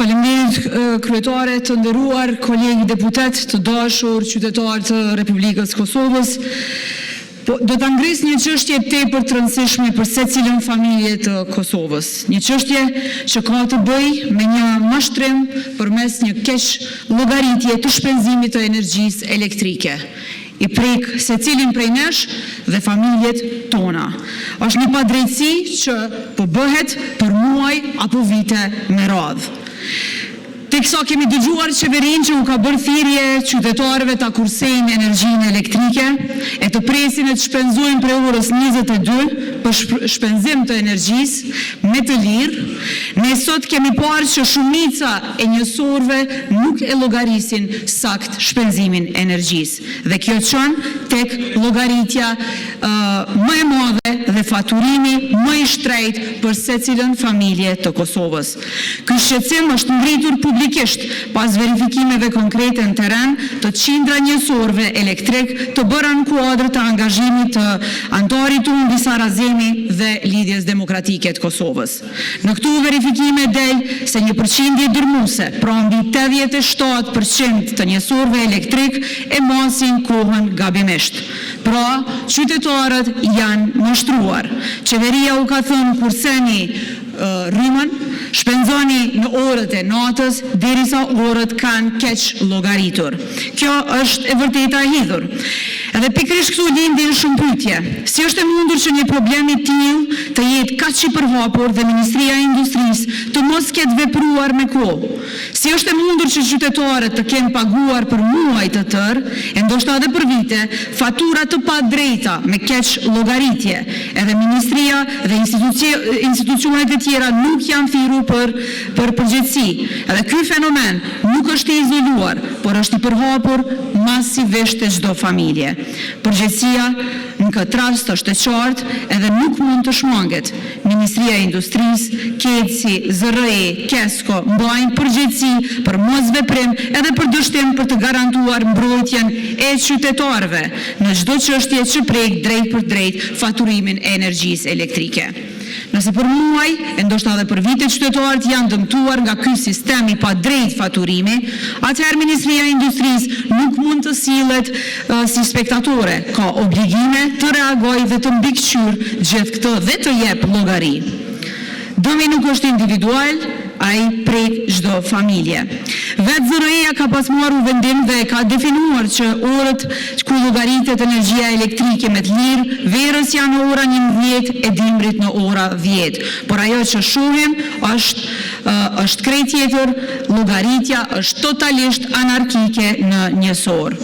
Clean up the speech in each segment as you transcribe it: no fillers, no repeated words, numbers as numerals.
Faleminderit kryetare, të nderuar kolegë deputet, të dashur qytetarë të Republikës Kosovës. Do ta ngris një çështje tepër të rëndësishme për secilën familje të Kosovës. Një çështje që ka të bëjë me një mashtrim përmes një keq llogaritje të shpenzimit të energjisë elektrike. I prek secilin prej nesh dhe familjet tona. Është një padrejtësi që po bëhet për muaj apo vite me radhë. Teksa kemi dëgjuar qeverinë që u ka bërë thirrje qytetarëve ta kursejnë energjinë elektrike e të presin e të shpenzojnë prej orës 22 për shpenzim të energjisë me të lirë, ne sot kemi parë që shumica e njësorve nuk e llogarisin sakt shpenzimin energjisë. Dhe kjo çon tek llogaritja më e madhe dhe faturimi më i shtrejt për secilën familje të Kosovës. Ky shqetësim është ngritur publikisht pas verifikimeve konkrete në terren të qindra njësorve elektrik të bëra në kuadër të angazhimit të antarit tunë Disa Razemi dhe Lidhjes Demokratike të Kosovës. Në këtu verifikime del se një përqindje dërmuese, pra mbi 87% të njësorve elektrik e masin kohën gabimisht. Pra, qytetarët janë mashtruar. Qeveria u ka thënë kurseni rrymën, shpenzoni në orët e natës, derisa orët kanë keq llogaritur. Kjo është e vërteta e hidhur. Edhe pikërisht këtu lindin shumë pyetje. Si është e mundur që një problem i tillë të jetë kaq i përhapur dhe Ministria e Industrisë të mos ketë vepruar me kohë? Si është e mundur që qytetarët të kenë paguar për muaj të tërë, e ndoshta edhe për vite, fatura të padrejta me keq llogaritje? Edhe Ministria dhe institucionet e tjera nuk janë thirrur për përgjegjësi. Edhe ky fenomen nuk është i izoluar, por është i përhapur masivisht te çdo familje. Përgjegjësia në këtë rast është e qartë edhe nuk mund të shmanget. Ministria e Industrisë, KEDSI, ZRE, KESCO mbajnë përgjegjësi për mosveprim edhe për dështim për të garantuar mbrojtjen e qytetarëve në çdo çështje që prek drejt për drejt faturimin e energjisë elektrike. Nëse për muaj, e ndoshta edhe për vite qytetarët janë dëmtuar nga ky sistem i padrejtë faturimi, atëherë Ministria e Industrisë nuk mund të sillet si spektatore, ka obligime të reagojë dhe të mbikëqyr gjithë këtë dhe të jep llogari. Dëmi nuk është individual, ai prek çdo familje. Vetë ZRE-ja ka pas marrë vendim dhe ka definuar që orët ku llogaritet energjia elektrike me të lirë, verës janë ora 11 e dimrit në ora 10. Por ajo që shohim është krejt tjetër, llogaritja është totalisht anarkike në njësor.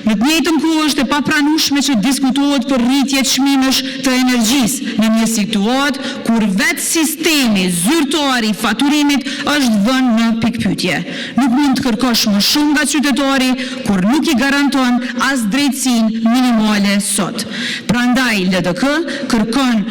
Në të njëjtën kohë është e papranueshme që diskutohet për rritje çmimesh të energjisë në një situatë kur vetë sistemi zyrtar i faturimit është vënë në pikpyetje. Nuk mund të kërkosh më shumë nga qytetari kur nuk i garanton as drejtësinë minimale sot. Prandaj LDK kërkon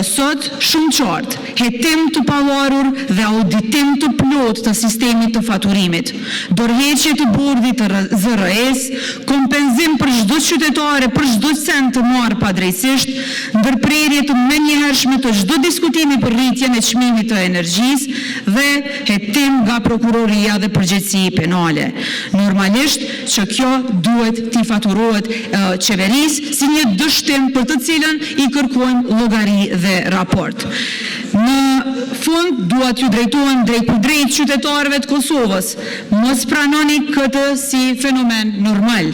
sot shumë qartë hetim të pavarur dhe auditim të plot të sistemit të faturimit, dorëheqje të bordit të ZRE-s, kompenzim për çdo qytetare për çdo cent të marrë padrejtisht, ndërprerje të menjëhershme të çdo diskutimi për rritjen e çmimit të energjisë dhe hetim nga prokuroria dhe përgjegjësi penale. Normalisht që kjo duhet t'i faturohet qeverisë si një dështim për të cilën i kërkojmë llogari dhe raport. Në fund, dua t'ju drejtohem drejt për drejt qytetarëve të Kosovës. Mos pranoni këtë si fenomen normal.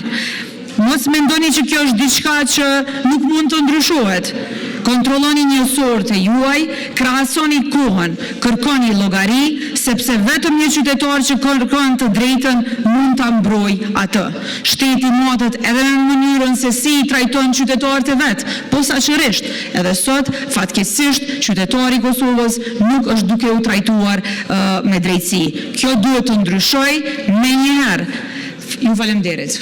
Mos mendoni që kjo është diçka që nuk mund të ndryshohet. Kontrolloni njësorët e juaj, krahasoni kohën, kërkoni llogari, sepse vetëm një qytetar që kërkon të drejtën mund ta mbrojë atë. Shteti matet edhe në mënyrën se si i trajton qytetarët e vet, posaçërisht. Edhe sot, fatkeqësisht, qytetari i Kosovës nuk është duke u trajtuar me drejtësi. Kjo duhet të ndryshojë menjëherë. Ju falenderit.